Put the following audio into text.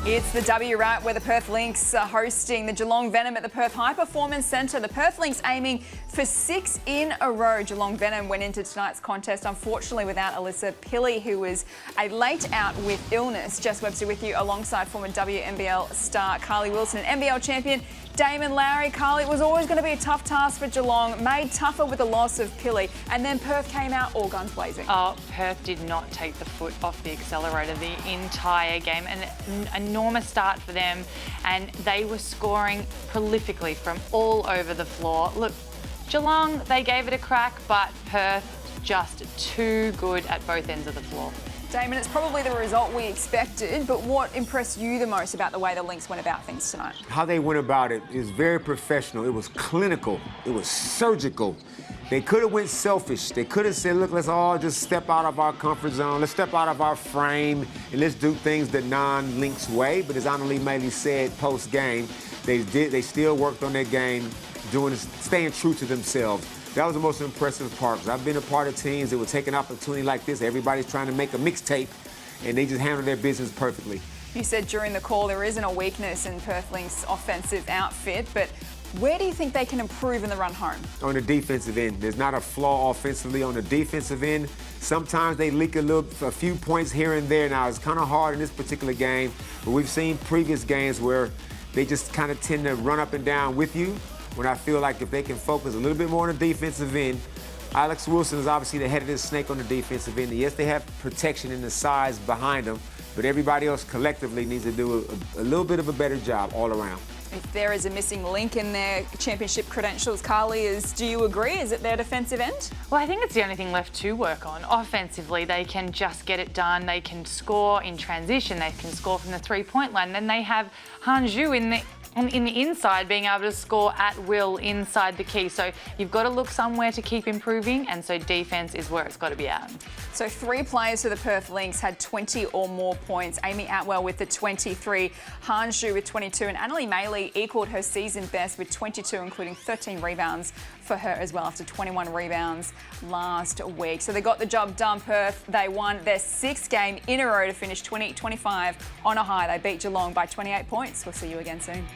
It's the W Rat where the Perth Lynx are hosting the Geelong Venom at the Perth High Performance Centre. The Perth Lynx aiming for 6 in a row. Geelong Venom went into tonight's contest, unfortunately, without Alyssa Pilley, who was a late out with illness. Jess Webster with you alongside former WNBL star Carly Wilson and NBL champion Damon Lowry. Carly, it was always going to be a tough task for Geelong, made tougher with the loss of Pilley, and then Perth came out all guns blazing. Oh, Perth did not take the foot off the accelerator the entire game. An enormous start for them, and they were scoring prolifically from all over the floor. Look, Geelong, they gave it a crack, but Perth just too good at both ends of the floor. Damon, it's probably the result we expected, but what impressed you the most about the way the Lynx went about things tonight? How they went about it is very professional. It was clinical. It was surgical. They could have went selfish. They could have said, look, let's all just step out of our comfort zone. Let's step out of our frame and let's do things the non-Lynx way. But as Annalie Maley said post-game, they still worked on their game, staying true to themselves. That was the most impressive part, because I've been a part of teams that would take an opportunity like this. Everybody's trying to make a mixtape, and they just handle their business perfectly. You said during the call there isn't a weakness in Perth Lynx' offensive outfit, but where do you think they can improve in the run home? On the defensive end. There's not a flaw offensively on the defensive end. Sometimes they leak a few points here and there. Now, it's kind of hard in this particular game, but we've seen previous games where they just kind of tend to run up and down with you. When I feel like if they can focus a little bit more on the defensive end, Alex Wilson is obviously the head of this snake on the defensive end. Yes, they have protection in the size behind them, but everybody else collectively needs to do a little bit of a better job all around. If there is a missing link in their championship credentials, Carly, do you agree? Is it their defensive end? Well, I think it's the only thing left to work on. Offensively, they can just get it done. They can score in transition. They can score from the three-point line. Then they have Hanju in the inside, being able to score at will inside the key. So you've got to look somewhere to keep improving, and so defence is where it's got to be at. So 3 players for the Perth Lynx had 20 or more points. Amy Atwell with the 23, Hanju with 22, and Annalie Maley equalled her season best with 22, including 13 rebounds for her as well after 21 rebounds last week. So they got the job done, Perth. They won their 6th game in a row to finish 20-25 on a high. They beat Geelong by 28 points. We'll see you again soon.